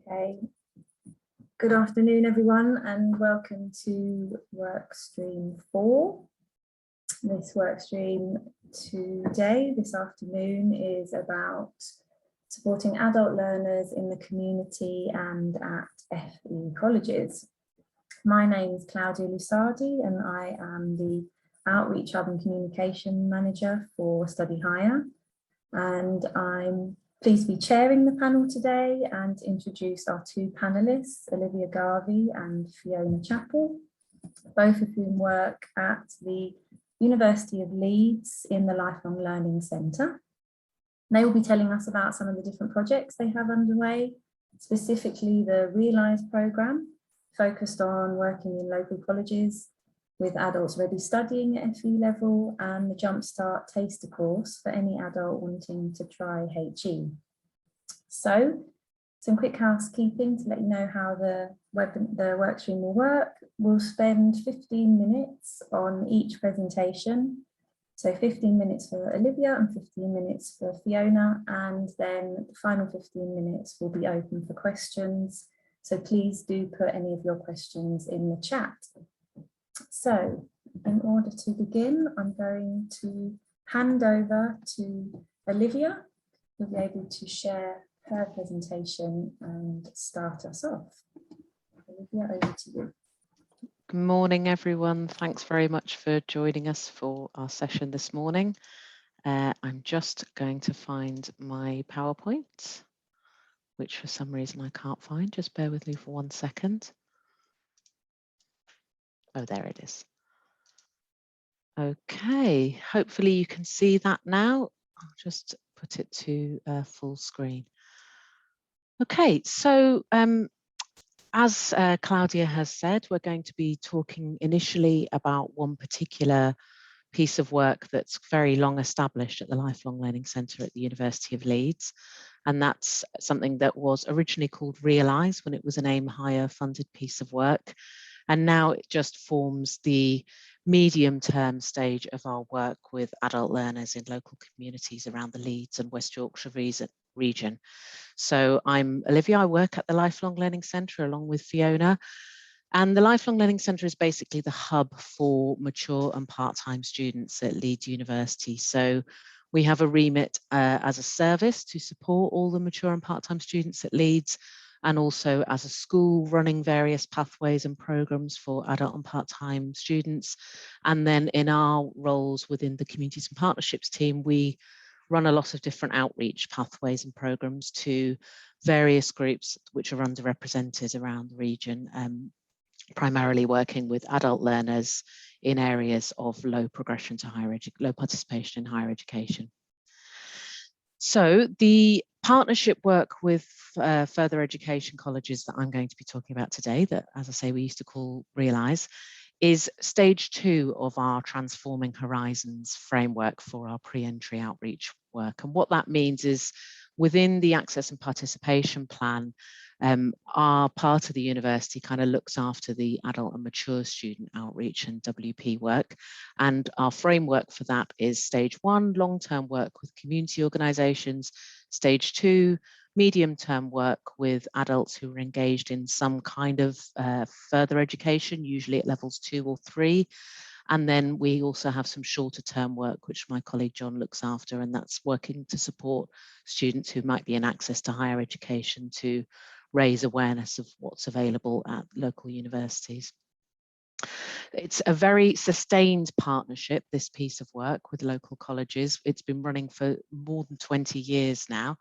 Okay, good afternoon everyone and welcome to Workstream 4. This workstream today, this afternoon, is about supporting adult learners in the community and at FE colleges. My name is Claudia Lusardi and I am the Outreach Hub and Communication Manager for Study Higher, and I'm pleased to be chairing the panel today and introduce our two panelists, Olivia Garvey and Fiona Chappell, both of whom work at the University of Leeds in the Lifelong Learning Centre. They will be telling us about some of the different projects they have underway, specifically the Realise programme, focused on working in local colleges with adults already studying at FE level, and the Jumpstart Taster course for any adult wanting to try HE. So, some quick housekeeping to let you know how the workstream will work. We'll spend 15 minutes on each presentation. So 15 minutes for Olivia and 15 minutes for Fiona, and then the final 15 minutes will be open for questions. So please do put any of your questions in the chat. So, in order to begin, I'm going to hand over to Olivia, who'll be able to share her presentation and start us off. Olivia, over to you. Good morning, everyone. Thanks very much for joining us for our session this morning. I'm just going to find my PowerPoint, which for some reason I can't find. Just bear with me for 1 second. Oh, there it is. Okay, hopefully you can see that now. I'll just put it to full screen. Okay, so as Claudia has said, we're going to be talking initially about one particular piece of work that's very long established at the Lifelong Learning Centre at the University of Leeds. And that's something that was originally called Realise when it was an AIM Higher funded piece of work. And now it just forms the medium-term stage of our work with adult learners in local communities around the Leeds and West Yorkshire region. So I'm Olivia, I work at the Lifelong Learning Centre along with Fiona. And the Lifelong Learning Centre is basically the hub for mature and part-time students at Leeds University. So we have a remit as a service to support all the mature and part-time students at Leeds, and also as a school running various pathways and programmes for adult and part-time students. And then in our roles within the Communities and Partnerships team, we run a lot of different outreach pathways and programmes to various groups which are underrepresented around the region, primarily working with adult learners in areas of low progression to low participation in higher education. So the partnership work with further education colleges that I'm going to be talking about today, that, as I say, we used to call Realise, is stage 2 of our Transforming Horizons framework for our pre-entry outreach work. And what that means is within the access and participation plan, our part of the university kind of looks after the adult and mature student outreach and WP work. And our framework for that is stage 1, long-term work with community organisations, stage 2, medium-term work with adults who are engaged in some kind of further education, usually at levels 2 or 3. And then we also have some shorter term work, which my colleague John looks after, and that's working to support students who might be in access to higher education to raise awareness of what's available at local universities. It's a very sustained partnership, this piece of work with local colleges. It's been running for more than 20 years now.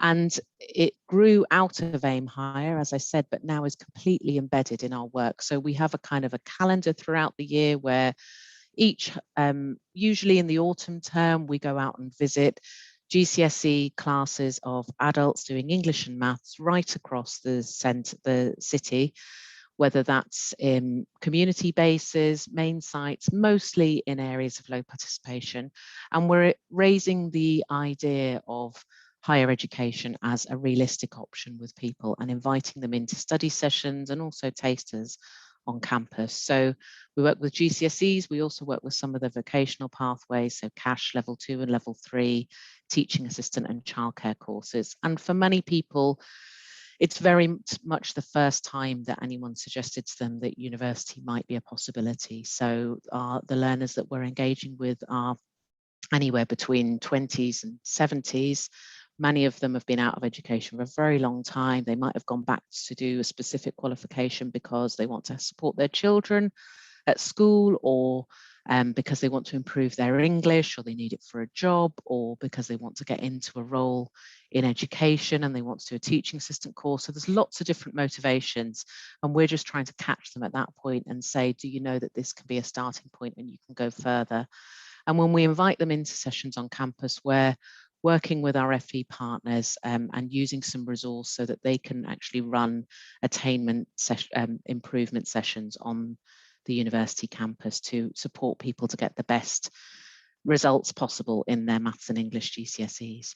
And it grew out of AIM Higher, as I said, but now is completely embedded in our work. So we have a kind of a calendar throughout the year where each, usually in the autumn term, we go out and visit GCSE classes of adults doing English and maths right across the city, whether that's in community bases, main sites, mostly in areas of low participation. And we're raising the idea of higher education as a realistic option with people and inviting them into study sessions and also tasters on campus. So we work with GCSEs, we also work with some of the vocational pathways, so cash level 2 and level 3, teaching assistant and childcare courses. And for many people, it's very much the first time that anyone suggested to them that university might be a possibility. So the learners that we're engaging with are anywhere between 20s and 70s. Many of them have been out of education for a very long time. They might have gone back to do a specific qualification because they want to support their children at school, or because they want to improve their English, or they need it for a job, or because they want to get into a role in education and they want to do a teaching assistant course. So there's lots of different motivations, and we're just trying to catch them at that point and say, do you know that this can be a starting point and you can go further? And when we invite them into sessions on campus, we're working with our FE partners and using some resource so that they can actually run attainment improvement sessions on the university campus to support people to get the best results possible in their maths and English GCSEs.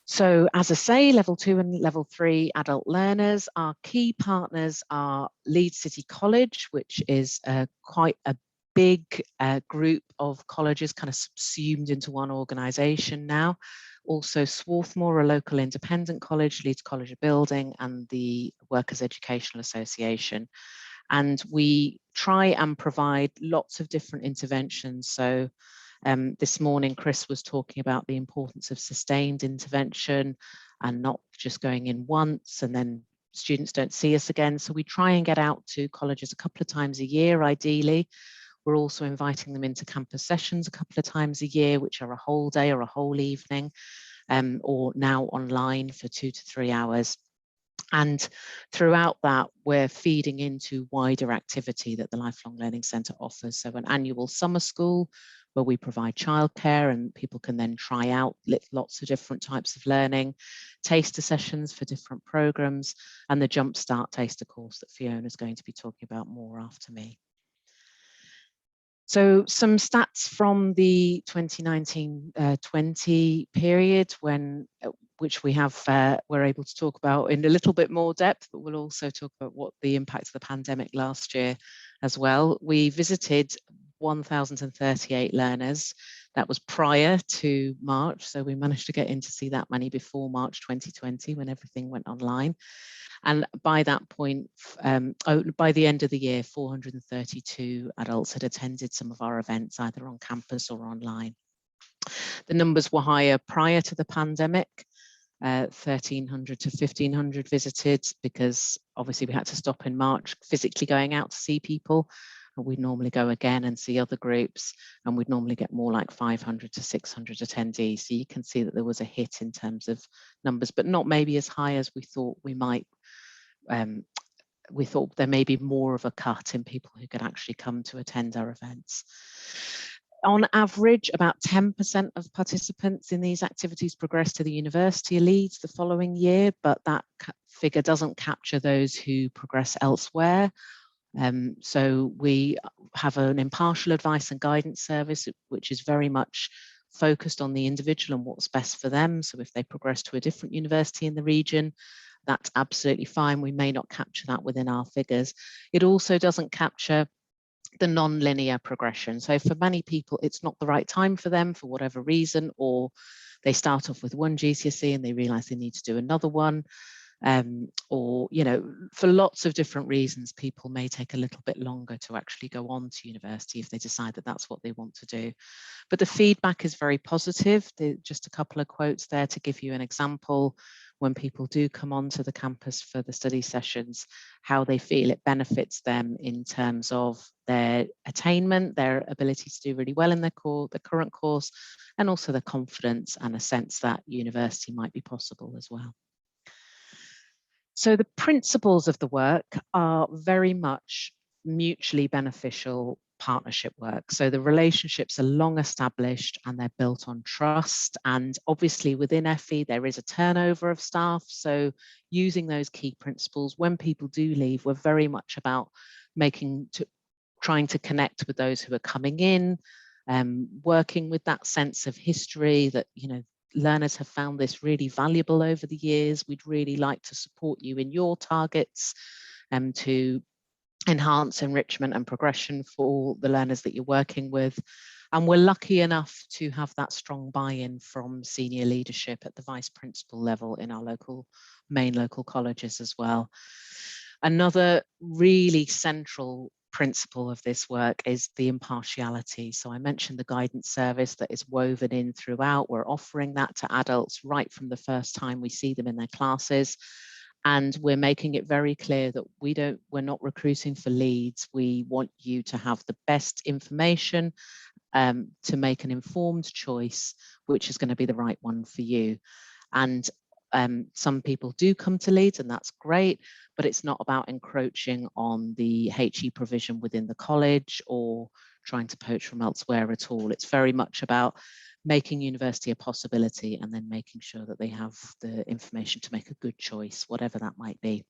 So as I say, level 2 and level 3 adult learners, our key partners are Leeds City College, which is quite a big group of colleges kind of subsumed into one organisation now. Also Swarthmore, a local independent college, Leeds College of Building, and the Workers' Educational Association. And we try and provide lots of different interventions. So this morning, Chris was talking about the importance of sustained intervention and not just going in once and then students don't see us again. So we try and get out to colleges a couple of times a year, ideally. We're also inviting them into campus sessions a couple of times a year, which are a whole day or a whole evening, or now online for 2 to 3 hours. And throughout that, we're feeding into wider activity that the Lifelong Learning Centre offers. So an annual summer school where we provide childcare and people can then try out lots of different types of learning, taster sessions for different programmes, and the Jumpstart taster course that Fiona is going to be talking about more after me. So some stats from the 2019-20 period, which we have, we're able to talk about in a little bit more depth, but we'll also talk about what the impact of the pandemic last year as well. We visited 1,038 learners. That was prior to March, so we managed to get in to see that many before March 2020 when everything went online. And by that point, by the end of the year, 432 adults had attended some of our events, either on campus or online. The numbers were higher prior to the pandemic, 1,300 to 1,500 visited, because obviously we had to stop in March physically going out to see people. And we'd normally go again and see other groups, and we'd normally get more like 500 to 600 attendees. So you can see that there was a hit in terms of numbers, but not maybe as high as we thought we might. We thought there may be more of a cut in people who could actually come to attend our events. On average, about 10% of participants in these activities progress to the University of Leeds the following year, but that figure doesn't capture those who progress elsewhere. So we have an impartial advice and guidance service, which is very much focused on the individual and what's best for them. So if they progress to a different university in the region, that's absolutely fine. We may not capture that within our figures. It also doesn't capture the non-linear progression. So for many people, it's not the right time for them for whatever reason, or they start off with one GCSE and they realize they need to do another one. Or, you know, for lots of different reasons, people may take a little bit longer to actually go on to university if they decide that that's what they want to do. But the feedback is very positive. Just a couple of quotes there to give you an example. When people do come onto the campus for the study sessions, how they feel it benefits them in terms of their attainment, their ability to do really well in their current course, and also their confidence and a sense that university might be possible as well. So the principles of the work are very much mutually beneficial partnership work. So the relationships are long established and they're built on trust. And obviously within FE, there is a turnover of staff. So using those key principles, when people do leave, we're very much about trying to connect with those who are coming in, working with that sense of history that, you know, learners have found this really valuable over the years. We'd really like to support you in your targets to enhance enrichment and progression for all the learners that you're working with. And we're lucky enough to have that strong buy-in from senior leadership at the vice principal level in our main local colleges as well. Another really central principle of this work is the impartiality. So I mentioned the guidance service that is woven in throughout. We're offering that to adults right from the first time we see them in their classes. And we're making it very clear that we're not recruiting for leads. We want you to have the best information to make an informed choice, which is going to be the right one for you. And some people do come to leads, and that's great, but it's not about encroaching on the HE provision within the college or trying to poach from elsewhere at all. It's very much about making university a possibility and then making sure that they have the information to make a good choice, whatever that might be.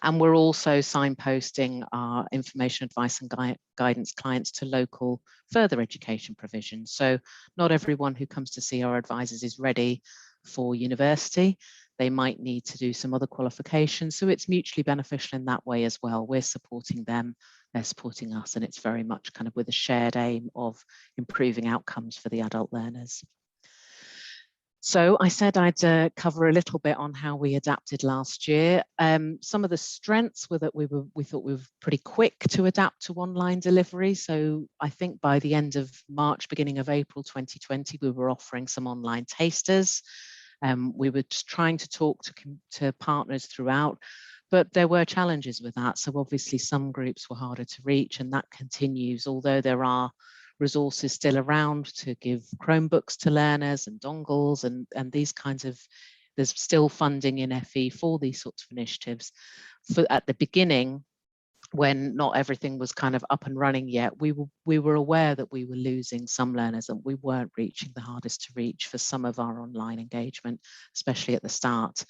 And we're also signposting our information, advice and guidance clients to local further education provisions. So not everyone who comes to see our advisors is ready for university. They might need to do some other qualifications. So it's mutually beneficial in that way as well. We're supporting them, they're supporting us, and it's very much kind of with a shared aim of improving outcomes for the adult learners. So I said I'd cover a little bit on how we adapted last year. Some of the strengths were that we thought we were pretty quick to adapt to online delivery. So I think by the end of March, beginning of April 2020, we were offering some online tasters. We were just trying to talk to partners throughout, but there were challenges with that. So obviously some groups were harder to reach, and that continues, although there are resources still around to give Chromebooks to learners and dongles and these kinds of, there's still funding in FE for these sorts of initiatives. At the beginning, when not everything was kind of up and running yet, we were aware that we were losing some learners and we weren't reaching the hardest to reach for some of our online engagement, especially at the start.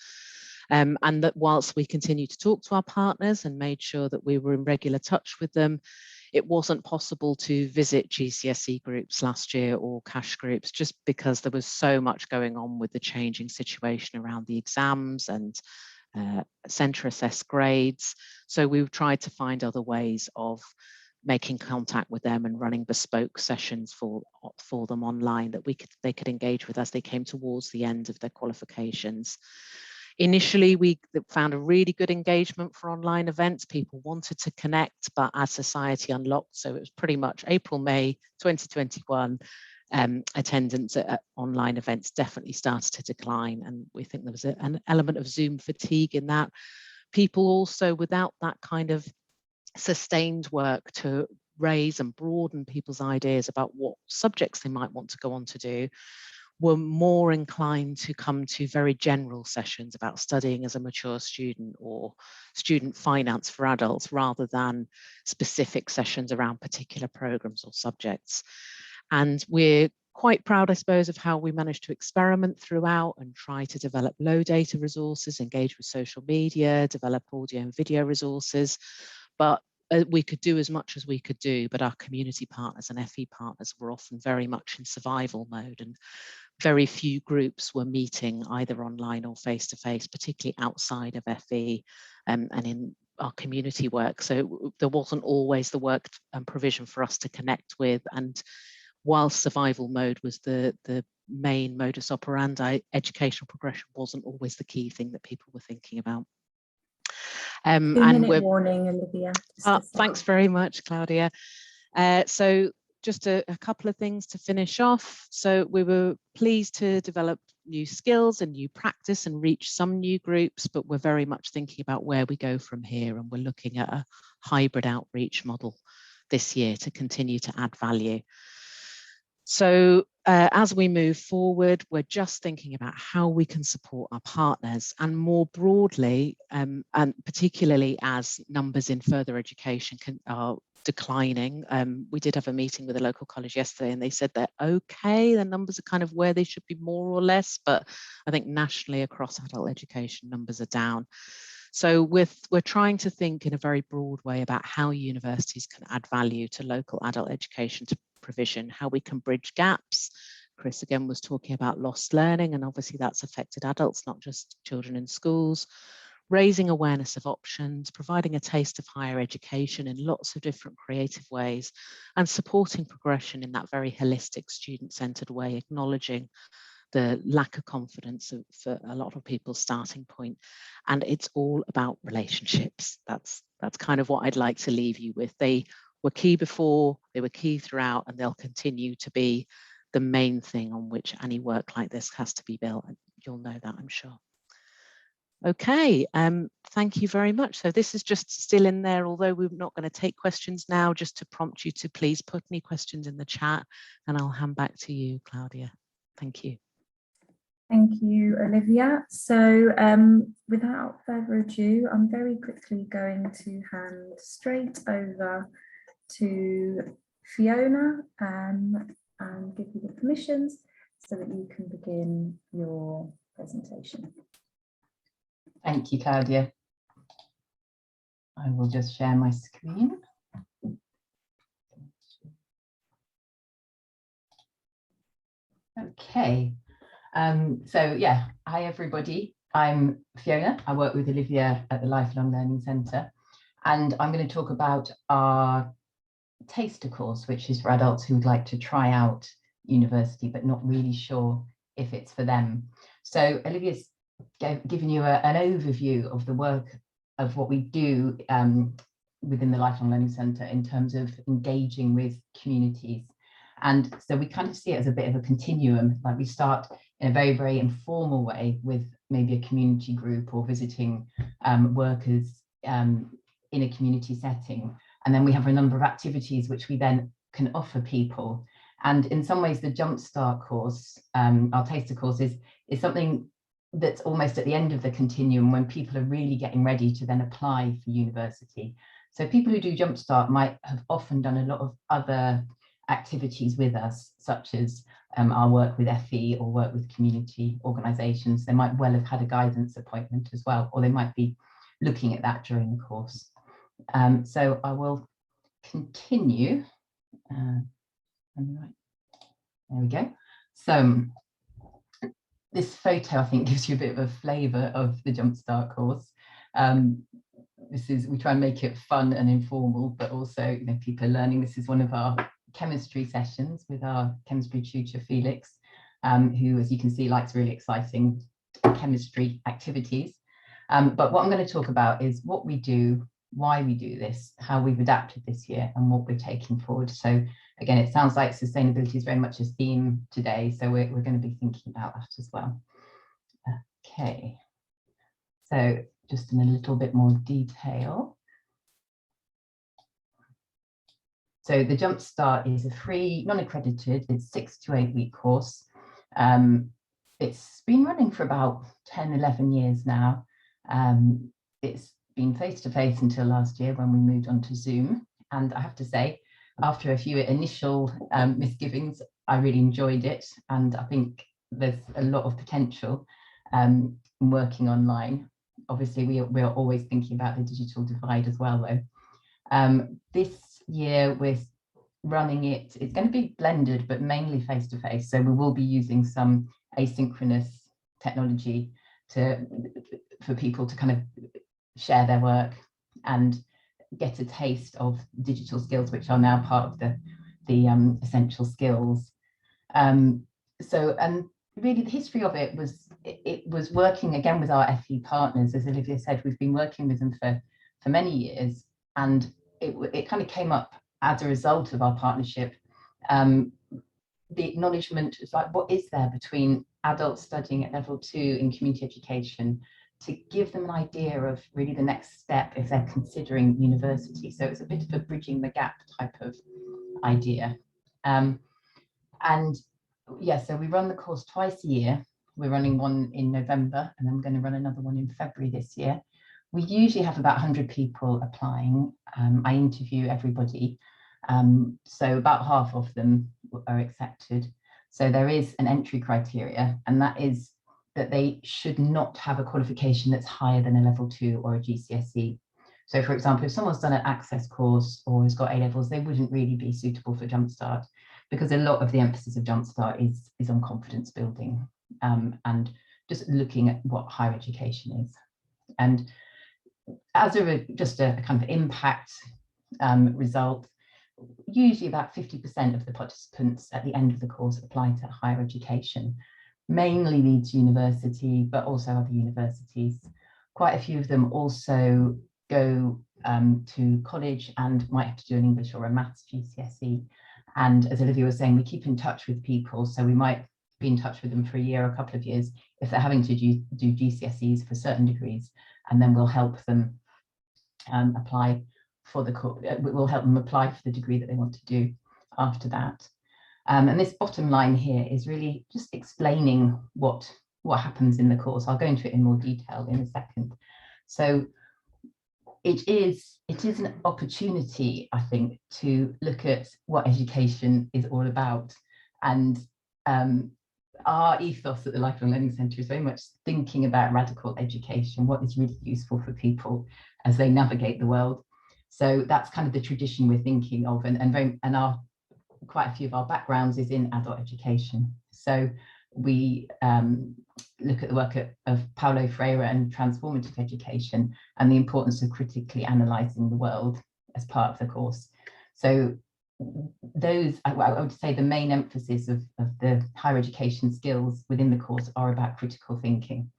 And that whilst we continued to talk to our partners and made sure that we were in regular touch with them, it wasn't possible to visit GCSE groups last year or cash groups just because there was so much going on with the changing situation around the exams and centre assessed grades. So we've tried to find other ways of making contact with them and running bespoke sessions for them online that they could engage with as they came towards the end of their qualifications. Initially, we found a really good engagement for online events. People wanted to connect, but as society unlocked, so it was pretty much April, May 2021, attendance at online events definitely started to decline. And we think there was an element of Zoom fatigue in that. People also, without that kind of sustained work to raise and broaden people's ideas about what subjects they might want to go on to do, were more inclined to come to very general sessions about studying as a mature student or student finance for adults rather than specific sessions around particular programs or subjects. And we're quite proud, I suppose, of how we managed to experiment throughout and try to develop low data resources, engage with social media, develop audio and video resources. But we could do as much as we could do, but our community partners and FE partners were often very much in survival mode, and very few groups were meeting either online or face-to-face, particularly outside of FE and in our community work. So there wasn't always the work and provision for us to connect with. And while survival mode was the main modus operandi, educational progression wasn't always the key thing that people were thinking about. Two-minute warning, Olivia. Thanks very much, Claudia. So just a couple of things to finish off. So we were pleased to develop new skills and new practice and reach some new groups, but we're very much thinking about where we go from here, and we're looking at a hybrid outreach model this year to continue to add value. So as we move forward, we're just thinking about how we can support our partners, and more broadly, and particularly as numbers in further education are declining. We did have a meeting with a local college yesterday, and they said they're okay. The numbers are kind of where they should be, more or less, but I think nationally across adult education, numbers are down. So we're trying to think in a very broad way about how universities can add value to local adult education provision, how we can bridge gaps. Chris again was talking about lost learning, and obviously that's affected adults, not just children in schools. raising awareness of options, providing a taste of higher education in lots of different creative ways, and supporting progression in that very holistic, student-centered way, acknowledging the lack of confidence for a lot of people's starting point. And it's all about relationships. That's kind of what I'd like to leave you with. They were key before, they were key throughout, and they'll continue to be the main thing on which any work like this has to be built. And you'll know that, I'm sure. Okay, thank you very much. So this is just still in there, although we're not going to take questions now, just to prompt you to please put any questions in the chat, and I'll hand back to you, Claudia. Thank you. Thank you, Olivia. So without further ado, I'm very quickly going to hand straight over to Fiona and give you the permissions so that you can begin your presentation. Thank you, Claudia. I will just share my screen. Okay. So yeah, hi everybody. I'm Fiona. I work with Olivia at the Lifelong Learning Centre, and I'm going to talk about our taster course, which is for adults who would like to try out university but not really sure if it's for them. So Olivia's given you an overview of the work of what we do within the Lifelong Learning Centre in terms of engaging with communities. And so we kind of see it as a bit of a continuum, like we start in a very, very informal way with maybe a community group or visiting workers in a community setting. And then we have a number of activities which we then can offer people. And in some ways, the Jumpstart course, our taster course, is something that's almost at the end of the continuum when people are really getting ready to then apply for university. So people who do Jumpstart might have often done a lot of other activities with us, such as our work with FE or work with community organisations. They might well have had a guidance appointment as well, or they might be looking at that during the course. So I will continue. There we go. So this photo, I think, gives you a bit of a flavour of the Jumpstart course. We try and make it fun and informal, but also, people are learning. This is one of our chemistry sessions with our chemistry tutor, Felix, who, as you can see, likes really exciting chemistry activities. But what I'm going to talk about is what we do, why we do this, how we've adapted this year, and what we're taking forward. So again, it sounds like sustainability is very much a theme today, so we're going to be thinking about that as well. Okay, so just in a little bit more detail. So the Jumpstart is a free, non-accredited, it's 6 to 8 week course. It's been running for about 10, 11 years now. It's been face-to-face until last year when we moved on to Zoom. And I have to say, after a few initial misgivings, I really enjoyed it. And I think there's a lot of potential in working online. Obviously, we're always thinking about the digital divide as well, though. This year we're running it's going to be blended, but mainly face-to-face. So we will be using some asynchronous technology for people to kind of share their work and get a taste of digital skills, which are now part of the essential skills. And really the history of it was working again with our FE partners. As Olivia said, we've been working with them for many years, and it kind of came up as a result of our partnership. The acknowledgement is like, what is there between adults studying at level 2 in community education to give them an idea of really the next step if they're considering university. So it's a bit of a bridging the gap type of idea. And yeah, so we run the course twice a year. We're running one in November, and then we're going to run another one in February this year. We usually have about 100 people applying. I interview everybody. So about half of them are accepted. So there is an entry criteria, and that is that they should not have a qualification that's higher than a level 2 or a GCSE. So for example, if someone's done an access course or has got A-levels, they wouldn't really be suitable for Jumpstart, because a lot of the emphasis of Jumpstart is on confidence building and just looking at what higher education is. And as just a kind of impact result, usually about 50% of the participants at the end of the course apply to higher education, mainly Leeds University, but also other universities. Quite a few of them also go to college and might have to do an English or a maths GCSE. And as Olivia was saying, we keep in touch with people. So we might be in touch with them for a year or a couple of years if they're having to do GCSEs for certain degrees, and then we'll help them apply for the course. We'll help them apply for the degree that they want to do after that. And this bottom line here is really just explaining what happens in the course. I'll go into it in more detail in a second. So it is an opportunity, I think, to look at what education is all about. And our ethos at the Lifelong Learning Centre is very much thinking about radical education, what is really useful for people as they navigate the world. So that's kind of the tradition we're thinking of, and our quite a few of our backgrounds is in adult education. So we look at the work of Paulo Freire and transformative education and the importance of critically analysing the world as part of the course. So those, I would say the main emphasis of the higher education skills within the course are about critical thinking.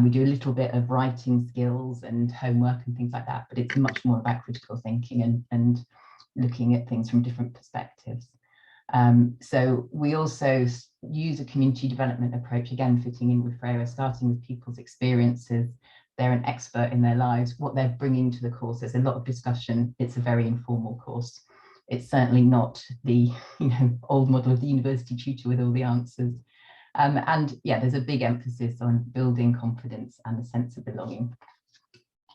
We do a little bit of writing skills and homework and things like that, but it's much more about critical thinking and looking at things from different perspectives. So we also use a community development approach, again fitting in with Freire, starting with people's experiences. They're an expert in their lives, what they're bringing to the course. There's a lot of discussion. It's a very informal course. It's certainly not the old model of the university tutor with all the answers. And yeah, there's a big emphasis on building confidence and a sense of belonging,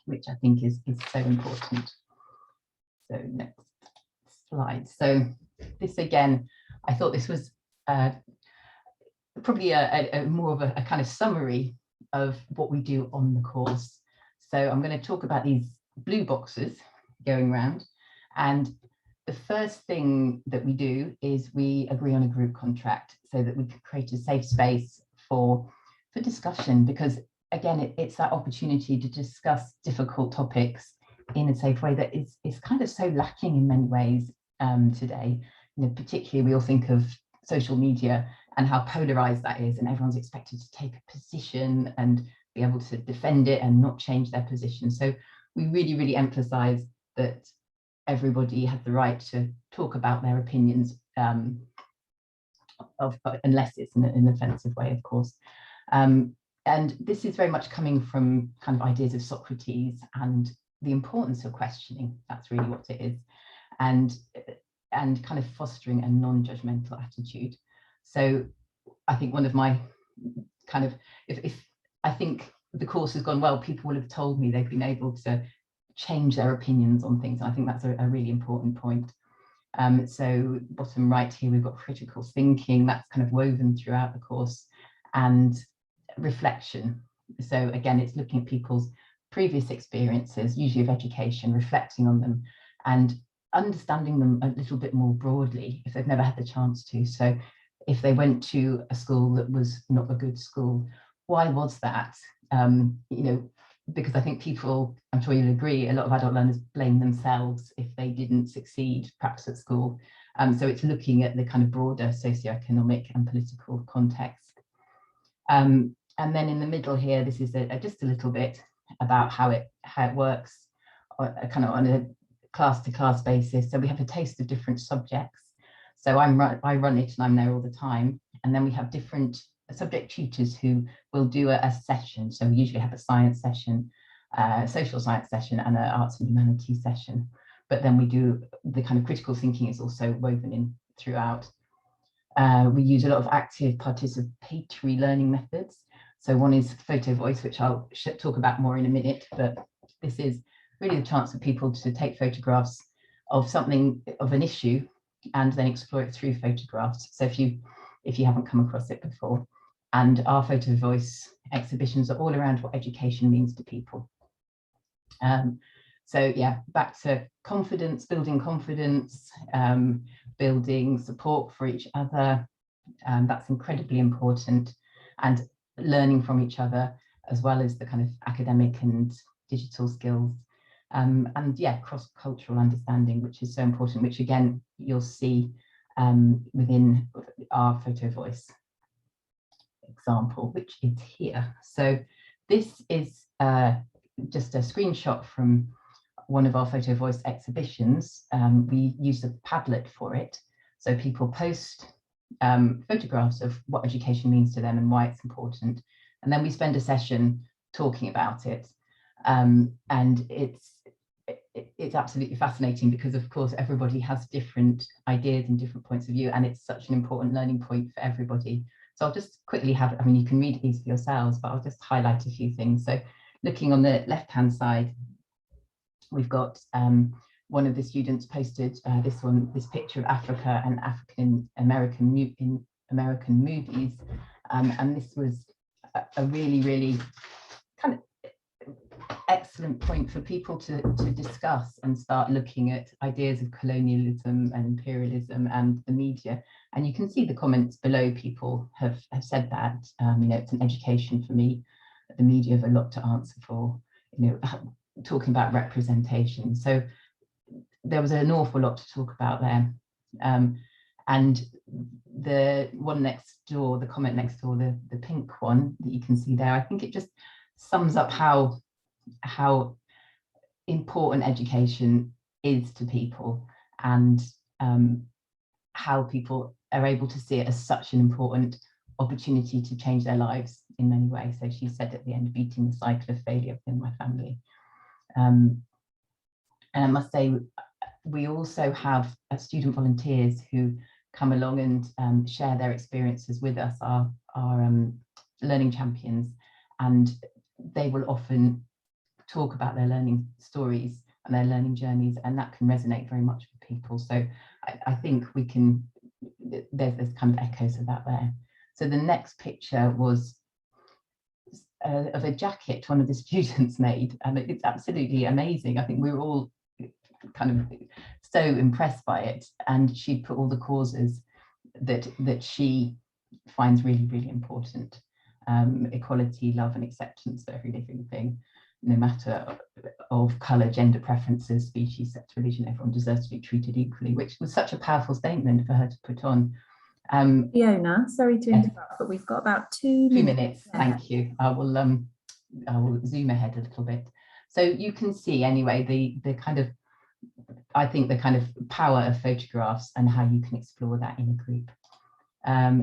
which I think is so important. So next slide. So this again, I thought this was probably a more of a kind of summary of what we do on the course. So I'm going to talk about these blue boxes going around, and the first thing that we do is we agree on a group contract so that we can create a safe space for discussion, because again, it's that opportunity to discuss difficult topics in a safe way that is kind of so lacking in many ways today. Particularly we all think of social media and how polarized that is, and everyone's expected to take a position and be able to defend it and not change their position. So we really, really emphasize that everybody has the right to talk about their opinions, unless it's in an offensive way, of course. And this is very much coming from kind of ideas of Socrates and the importance of questioning. That's really what it is. And kind of fostering a non-judgmental attitude. So I think one of my kind of, if I think the course has gone well, people will have told me they've been able to change their opinions on things. And I think that's a really important point. So bottom right here, we've got critical thinking, that's kind of woven throughout the course, and reflection. So again, it's looking at people's previous experiences, usually of education, reflecting on them and understanding them a little bit more broadly if they've never had the chance to. So if they went to a school that was not a good school, why was that? Because I think people, I'm sure you'll agree, a lot of adult learners blame themselves if they didn't succeed perhaps at school. So it's looking at the kind of broader socioeconomic and political context. And then in the middle here, this is just a little bit about how it works kind of on a class-to-class basis. So we have a taste of different subjects. So I run it and I'm there all the time. And then we have different subject tutors who will do a session. So we usually have a science session, a social science session, and an arts and humanities session. But then we do the kind of critical thinking is also woven in throughout. We use a lot of active participatory learning methods. So one is photo voice, which I'll talk about more in a minute, but this is really the chance for people to take photographs of something, of an issue, and then explore it through photographs. So if you haven't come across it before, and our photo voice exhibitions are all around what education means to people. So yeah, back to confidence, building support for each other. That's incredibly important, and learning from each other. as well as the kind of academic and digital skills. And yeah, cross-cultural understanding, which is so important, which again, you'll see within our photo voice example, which is here. So this is just a screenshot from one of our photo voice exhibitions. We use a Padlet for it. So people post photographs of what education means to them and why it's important. And then we spend a session talking about it. And it's absolutely fascinating because, of course, everybody has different ideas and different points of view, and it's such an important learning point for everybody. So I'll just quickly have, I mean, you can read these for yourselves, but I'll just highlight a few things. So looking on the left-hand side, we've got one of the students posted this picture of Africa and African American movies, and this was a really kind of excellent point for people to discuss and start looking at ideas of colonialism and imperialism and the media. And you can see the comments below. People have said that, you know, it's an education for me. The media have a lot to answer for, you know, talking about representation. So there was an awful lot to talk about there. And the one next door, the comment next door, the pink one that you can see there, I think it just sums up how important education is to people, and how people are able to see it as such an important opportunity to change their lives in many ways. So she said at the end, beating the cycle of failure within my family. And I must say, we also have student volunteers who come along and share their experiences with us, our learning champions, and they will often talk about their learning stories and their learning journeys, and that can resonate very much with people. So I think we can, there's kind of echoes of that there. So the next picture was of a jacket one of the students made, and it's absolutely amazing. I think we were all kind of so impressed by it, and she put all the causes that she finds really important: equality, love and acceptance for every living thing, no matter of colour, gender preferences, species, sex, religion. Everyone deserves to be treated equally, which was such a powerful statement for her to put on. Fiona, sorry to interrupt, but we've got about 2 minutes. Thank you. I will zoom ahead a little bit. So you can see anyway the kind of, I think, the kind of power of photographs and how you can explore that in a group.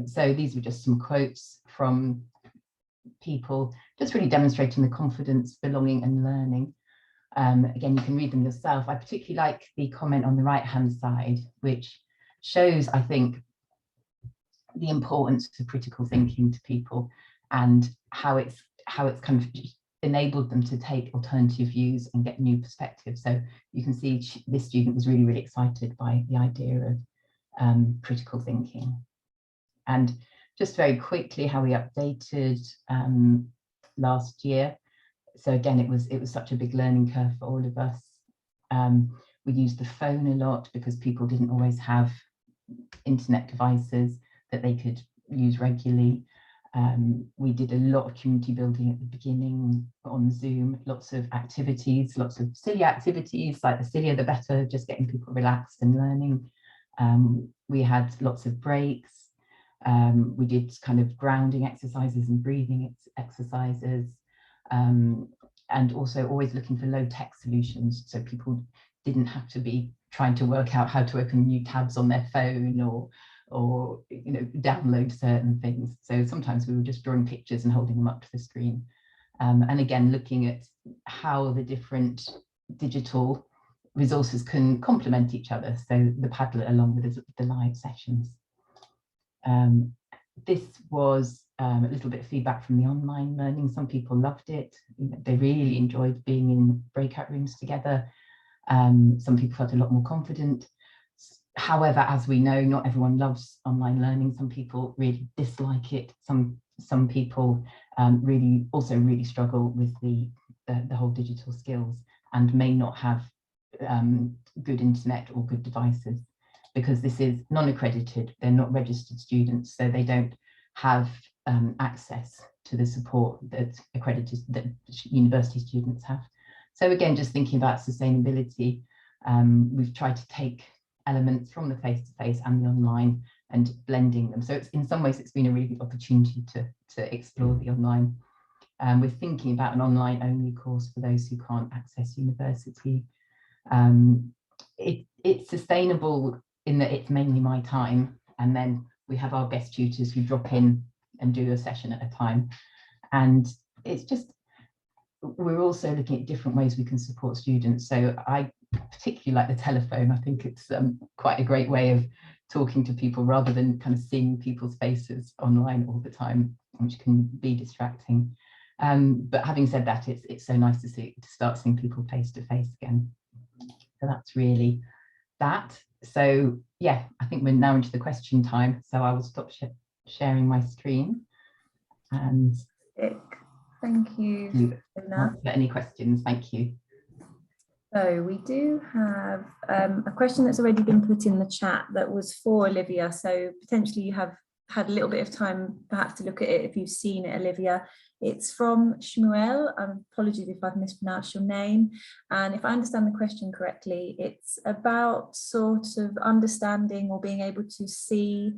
So these were just some quotes from people, just really demonstrating the confidence, belonging and learning. Again, you can read them yourself. I particularly like the comment on the right hand side, which shows, I think, the importance of critical thinking to people, and how it's kind of enabled them to take alternative views and get new perspectives. So you can see this student was really excited by the idea of critical thinking. And just very quickly, how we updated last year. So again, it was such a big learning curve for all of us. We used the phone a lot because people didn't always have internet devices that they could use regularly. We did a lot of community building at the beginning on Zoom, lots of activities, lots of silly activities, like the sillier the better, just getting people relaxed and learning. We had lots of breaks. We did kind of grounding exercises and breathing exercises, and also always looking for low-tech solutions, so people didn't have to be trying to work out how to open new tabs on their phone or you know, download certain things. So sometimes we were just drawing pictures and holding them up to the screen. And again, looking at how the different digital resources can complement each other. So the Padlet along with the live sessions. This was a little bit of feedback from the online learning. Some people loved it. They really enjoyed being in breakout rooms together. Some people felt a lot more confident. However, as we know, not everyone loves online learning. Some people really dislike it. Some people really struggle with the whole digital skills and may not have good internet or good devices, because this is non-accredited. They're not registered students, so they don't have access to the support that university students have. So again, just thinking about sustainability, we've tried to take elements from the face-to-face and the online and blending them. So it's, in some ways, it's been a really good opportunity to explore the online. We're thinking about an online only course for those who can't access university. It's sustainable in that it's mainly my time, and then we have our guest tutors who drop in and do a session at a time. And it's just, we're also looking at different ways we can support students. So I particularly like the telephone. I think it's quite a great way of talking to people rather than kind of seeing people's faces online all the time, which can be distracting. But having said that, it's so nice to start seeing people face to face again. So that's really that. So yeah, I think we're now into the question time. So I will stop sharing my screen. And thank you. Any questions? Thank you. So we do have a question that's already been put in the chat that was for Olivia. So potentially you have had a little bit of time perhaps to look at it if you've seen it, Olivia. It's from Shmuel. Apologies if I've mispronounced your name. And if I understand the question correctly, it's about sort of understanding or being able to see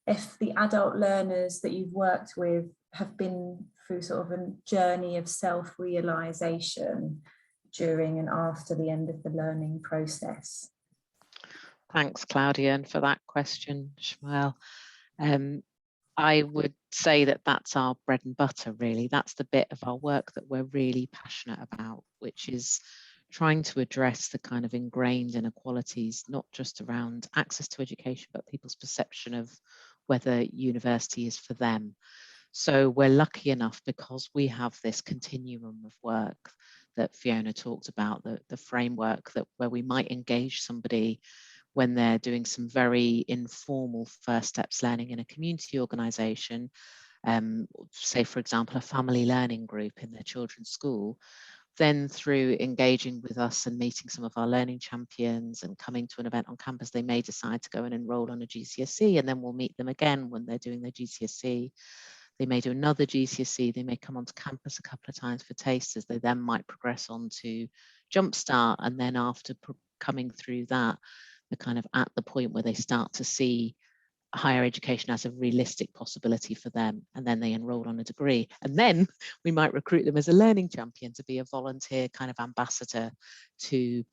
if the adult learners that you've worked with have been through sort of a journey of self-realization during and after the end of the learning process. Thanks, Claudia, and for that question, Shmuel. I would say that that's our bread and butter, really. That's the bit of our work that we're really passionate about, which is trying to address the kind of ingrained inequalities, not just around access to education, but people's perception of whether university is for them. So we're lucky enough, because we have this continuum of work that Fiona talked about, the framework that where we might engage somebody when they're doing some very informal first steps learning in a community organisation, say, for example, a family learning group in their children's school, then through engaging with us and meeting some of our learning champions and coming to an event on campus, they may decide to go and enrol on a GCSE, and then we'll meet them again when they're doing their GCSE. They may do another GCSE, they may come onto campus a couple of times for tasters, they then might progress on to Jumpstart, and then after coming through that, they're kind of at the point where they start to see higher education as a realistic possibility for them, and then they enroll on a degree, and then we might recruit them as a learning champion to be a volunteer kind of ambassador to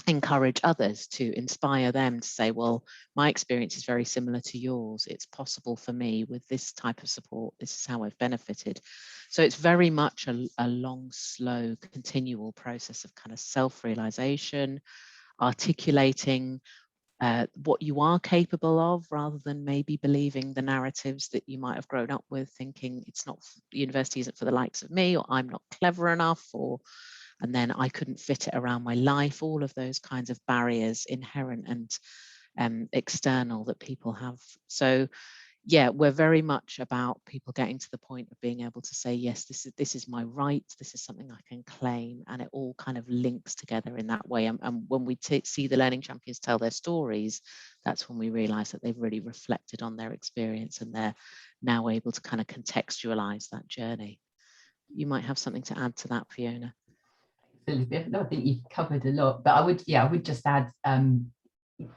encourage others, to inspire them to say, well, my experience is very similar to yours, it's possible for me with this type of support, this is how I've benefited. So it's very much a long, slow, continual process of kind of self-realization, articulating what you are capable of, rather than maybe believing the narratives that you might have grown up with, thinking it's not, university isn't for the likes of me, or I'm not clever enough, or and then I couldn't fit it around my life, all of those kinds of barriers, inherent and external, that people have. So yeah, we're very much about people getting to the point of being able to say, yes, this is my right, this is something I can claim, and it all kind of links together in that way. And when we see the learning champions tell their stories, that's when we realize that they've really reflected on their experience, and they're now able to kind of contextualize that journey. You might have something to add to that, Fiona. No, I think you've covered a lot, but I would just add,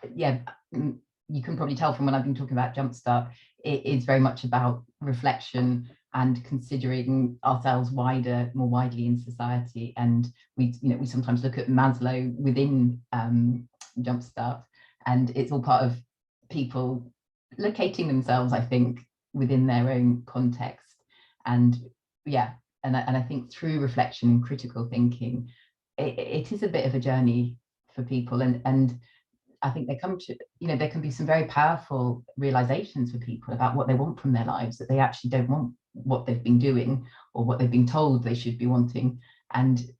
you can probably tell from when I've been talking about Jumpstart, it is very much about reflection and considering ourselves more widely in society. And we sometimes look at Maslow within Jumpstart, and it's all part of people locating themselves, I think, within their own context. And yeah, and I think through reflection and critical thinking, it is a bit of a journey for people, and I think they come to, there can be some very powerful realizations for people about what they want from their lives, that they actually don't want what they've been doing or what they've been told they should be wanting, and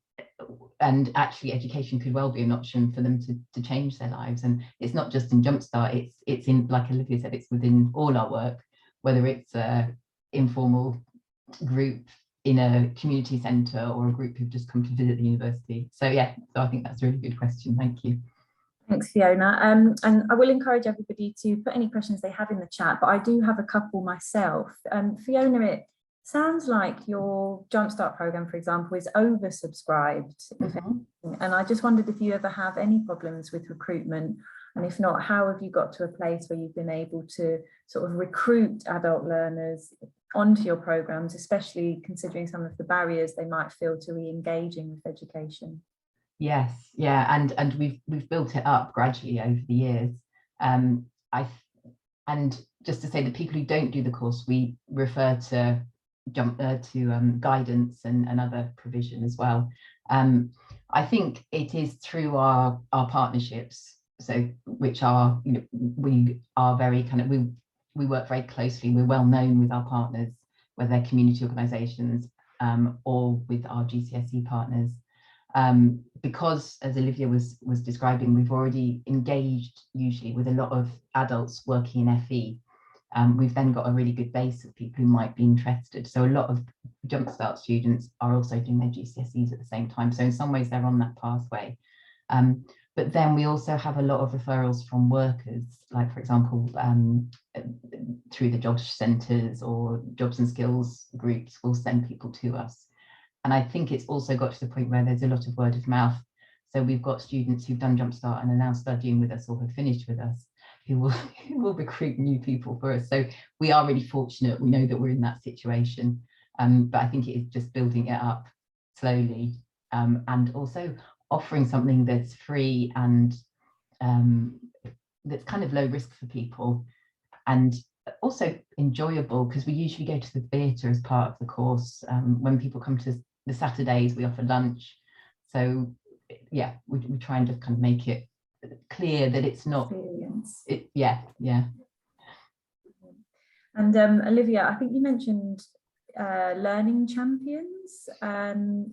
actually education could well be an option for them to change their lives. And it's not just in Jumpstart, it's in, like Olivia said, it's within all our work, whether it's an informal group in a community centre or a group who've just come to visit the university. So yeah, so I think that's a really good question. Thank you. Thanks, Fiona. And I will encourage everybody to put any questions they have in the chat, but I do have a couple myself. Fiona, it sounds like your Jumpstart program, for example, is oversubscribed. And I just wondered if you ever have any problems with recruitment, and if not, how have you got to a place where you've been able to sort of recruit adult learners onto your programs, especially considering some of the barriers they might feel to re-engaging with education? Yes, yeah, and we've built it up gradually over the years. And just to say, the people who don't do the course, we refer to guidance and other provision as well. I think it is through our partnerships, so which are, you know, we are very kind of, we work very closely. We're well known with our partners, whether they're community organisations or with our GCSE partners. Because, as Olivia was describing, we've already engaged usually with a lot of adults working in FE. We've then got a really good base of people who might be interested. So a lot of Jumpstart students are also doing their GCSEs at the same time. So in some ways they're on that pathway. But then we also have a lot of referrals from workers, like, for example, through the jobs centres or jobs and skills groups will send people to us. And I think it's also got to the point where there's a lot of word of mouth. So we've got students who've done Jumpstart and are now studying with us or have finished with us, who will recruit new people for us. So we are really fortunate. We know that we're in that situation. But I think it is just building it up slowly, and also offering something that's free and that's kind of low risk for people, and also enjoyable, because we usually go to the theatre as part of the course. When people come to the Saturdays, we offer lunch. So yeah, we try and just kind of make it clear that it's not experience. Yeah. And Olivia, I think you mentioned learning champions.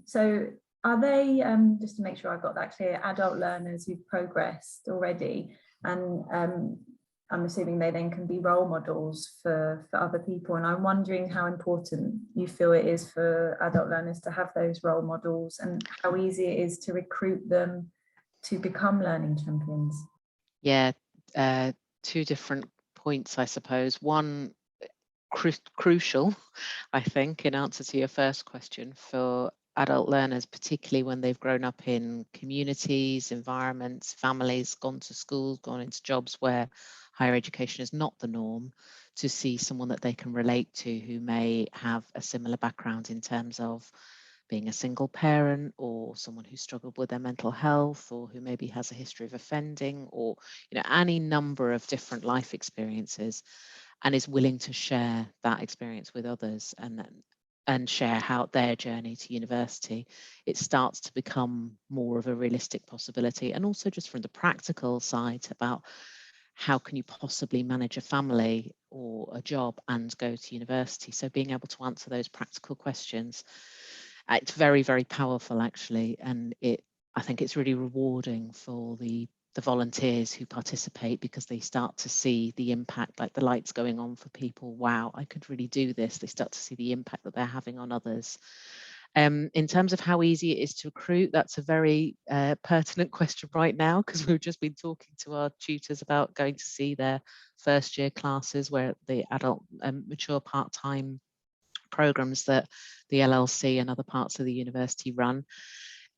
So are they, just to make sure I've got that clear, adult learners who've progressed already, and I'm assuming they then can be role models for other people? And I'm wondering how important you feel it is for adult learners to have those role models, and how easy it is to recruit them to become learning champions. Yeah, two different points, I suppose. One, crucial, I think, in answer to your first question, for adult learners, particularly when they've grown up in communities, environments, families, gone to schools, gone into jobs where higher education is not the norm, to see someone that they can relate to who may have a similar background in terms of being a single parent, or someone who struggled with their mental health, or who maybe has a history of offending, or, you know, any number of different life experiences, and is willing to share that experience with others and share how their journey to university, it starts to become more of a realistic possibility. And also just from the practical side about how can you possibly manage a family or a job and go to university. So being able to answer those practical questions, it's very, very powerful actually. And I think it's really rewarding for the volunteers who participate, because they start to see the impact, like the lights going on for people. Wow, I could really do this. They start to see the impact that they're having on others. In terms of how easy it is to recruit, that's a very pertinent question right now, because we've just been talking to our tutors about going to see their first year classes, where the adult mature part-time programs that the LLC and other parts of the university run.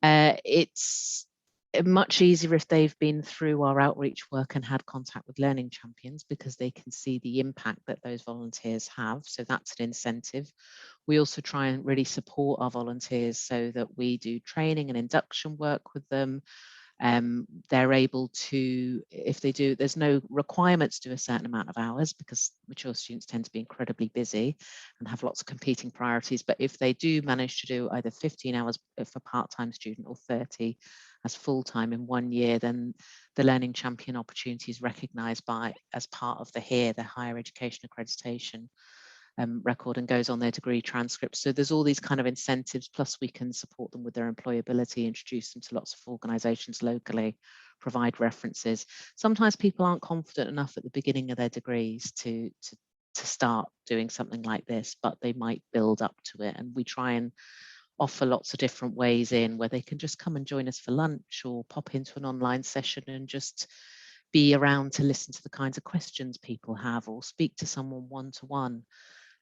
It's much easier if they've been through our outreach work and had contact with learning champions, because they can see the impact that those volunteers have. So that's an incentive. We also try and really support our volunteers so that we do training and induction work with them. They're able to, if they do, there's no requirement to do a certain amount of hours, because mature students tend to be incredibly busy and have lots of competing priorities. But if they do manage to do either 15 hours for part-time student or 30 as full-time in 1 year, then the Learning Champion opportunity is recognised as part of the Higher Education Accreditation record, and goes on their degree transcript. So there's all these kind of incentives, plus we can support them with their employability, introduce them to lots of organisations locally, provide references. Sometimes people aren't confident enough at the beginning of their degrees to start doing something like this, but they might build up to it, and we try and offer lots of different ways in where they can just come and join us for lunch or pop into an online session and just be around to listen to the kinds of questions people have, or speak to someone one-to-one,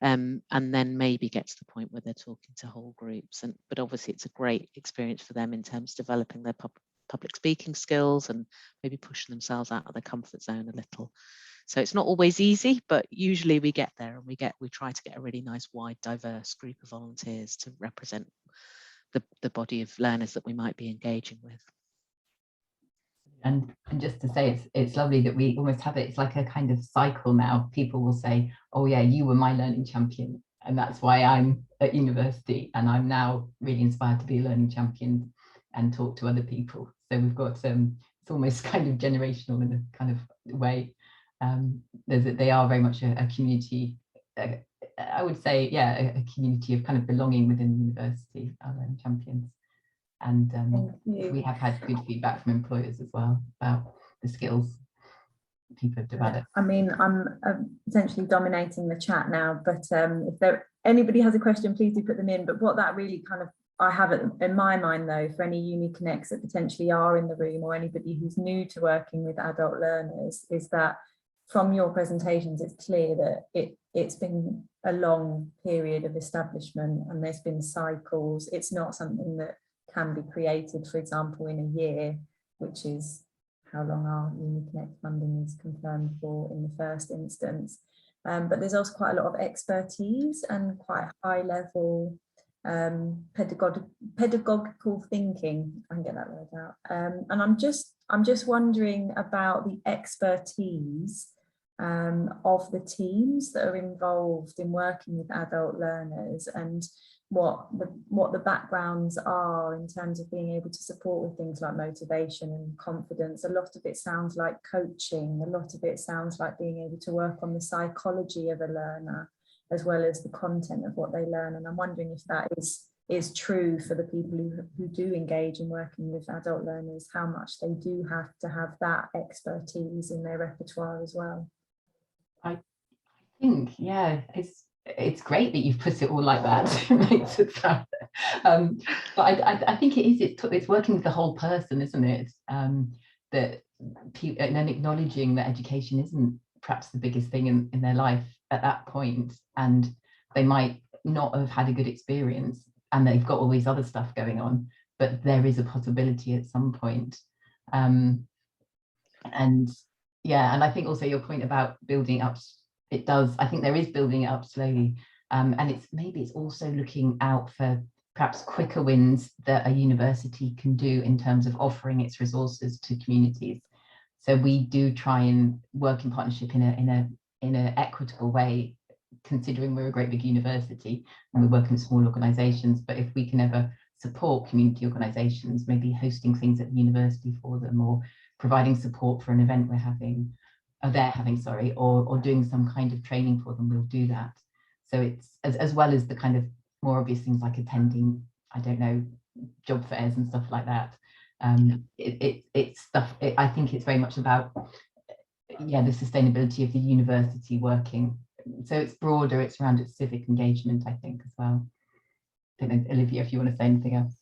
and then maybe get to the point where they're talking to whole groups. But obviously it's a great experience for them in terms of developing their public speaking skills and maybe pushing themselves out of their comfort zone a little. So it's not always easy, but usually we get there, and we try to get a really nice, wide, diverse group of volunteers to represent the body of learners that we might be engaging with. And just to say, it's lovely that we almost have it. It's like a kind of cycle now. People will say, "Oh yeah, you were my learning champion, and that's why I'm at university, and I'm now really inspired to be a learning champion and talk to other people." So we've got it's almost kind of generational in a kind of way. They are very much a community. I would say, yeah, a community of kind of belonging within the university, our learning champions. And we have had good feedback from employers as well about the skills people have developed. I mean, I'm potentially dominating the chat now, but if anybody has a question, please do put them in. But what that really kind of, I have it in my mind though, for any uni connects that potentially are in the room, or anybody who's new to working with adult learners, is that from your presentations, it's clear that it's been a long period of establishment, and there's been cycles. It's not something that can be created, for example, in a year, which is how long our UniConnect funding is confirmed for in the first instance. But there's also quite a lot of expertise and quite high level pedagogical thinking. I can get that word out. And I'm just wondering about the expertise of the teams that are involved in working with adult learners, and what the backgrounds are in terms of being able to support with things like motivation and confidence. A lot of it sounds like coaching. A lot of it sounds like being able to work on the psychology of a learner as well as the content of what they learn. And I'm wondering if that is true for the people who do engage in working with adult learners, how much they do have to have that expertise in their repertoire as well. I think, yeah, it's great that you've put it all like that. It makes it sound, but I think it's working with the whole person, isn't it? That people, and then acknowledging that education isn't perhaps the biggest thing in their life at that point, and they might not have had a good experience, and they've got all these other stuff going on, but there is a possibility at some point. And yeah, and I think also your point about building up, I think there is building it up slowly, and it's also looking out for perhaps quicker wins that a university can do in terms of offering its resources to communities. So we do try and work in partnership in an equitable way, considering we're a great big university and we're working with small organisations. But if we can ever support community organisations, maybe hosting things at the university for them, or providing support for an event they're having, or doing some kind of training for them, we'll do that. So it's as well as the kind of more obvious things like attending, I don't know, job fairs and stuff like that. It's stuff. I think it's very much about, yeah, the sustainability of the university working. So it's broader. It's around its civic engagement, I think, as well. I don't know, Olivia, if you want to say anything else.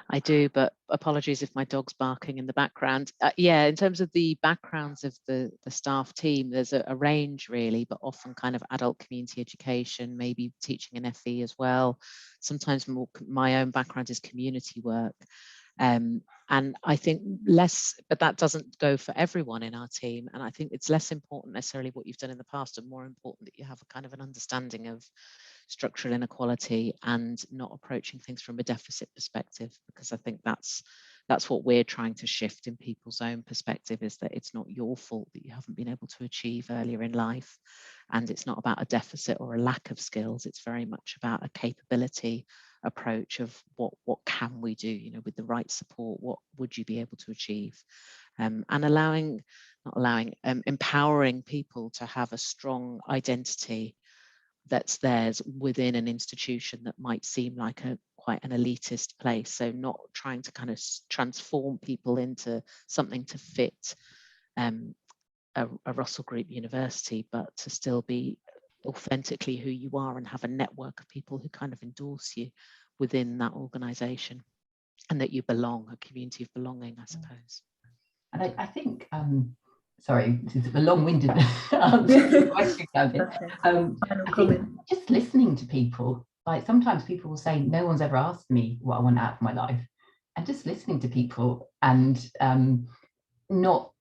I do, but apologies if my dog's barking in the background. Yeah, in terms of the backgrounds of the staff team, there's a range really, but often kind of adult community education, maybe teaching an FE as well. Sometimes my own background is community work. And I think but that doesn't go for everyone in our team. And I think it's less important necessarily what you've done in the past, and more important that you have a kind of an understanding of structural inequality and not approaching things from a deficit perspective, because I think that's what we're trying to shift in people's own perspective, is that it's not your fault that you haven't been able to achieve earlier in life, and it's not about a deficit or a lack of skills. It's very much about a capability approach of what can we do, you know, with the right support, what would you be able to achieve, and empowering people to have a strong identity that's theirs within an institution that might seem like quite an elitist place. So not trying to kind of transform people into something to fit a Russell Group university, but to still be authentically who you are and have a network of people who kind of endorse you within that organisation, and that you belong, a community of belonging, I suppose. And I think, sorry, this is a long-winded answer to the question, Claudia. I think just listening to people, like sometimes people will say, no one's ever asked me what I want out of my life. And just listening to people and not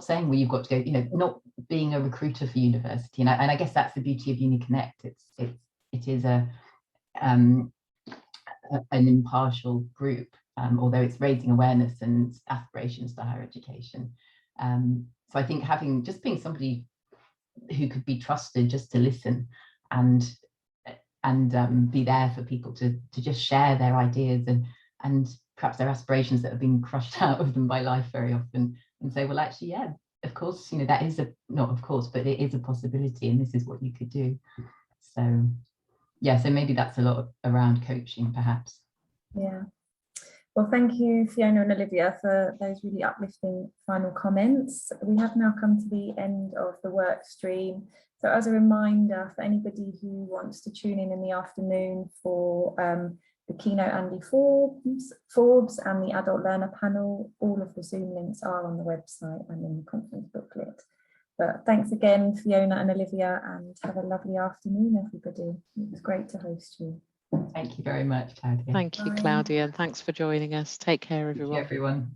saying where you've got to go, not being a recruiter for university. And I guess that's the beauty of UniConnect. It is an impartial group, although it's raising awareness and aspirations for higher education. So I think being somebody who could be trusted just to listen and be there for people to just share their ideas and perhaps their aspirations that have been crushed out of them by life very often, and say, well, actually, yeah, of course, that is not of course, but it is a possibility, and this is what you could do. So yeah, so maybe that's a lot around coaching, perhaps. Yeah. Well, thank you, Fiona and Olivia, for those really uplifting final comments. We have now come to the end of the work stream. So as a reminder for anybody who wants to tune in the afternoon for the keynote Andy Forbes and the adult learner panel, all of the Zoom links are on the website and in the conference booklet. But thanks again, Fiona and Olivia, and have a lovely afternoon, everybody. It was great to host you. Thank you very much, Claudia. Thank you, Claudia, and thanks for joining us. Take care, everyone. Thank you, everyone.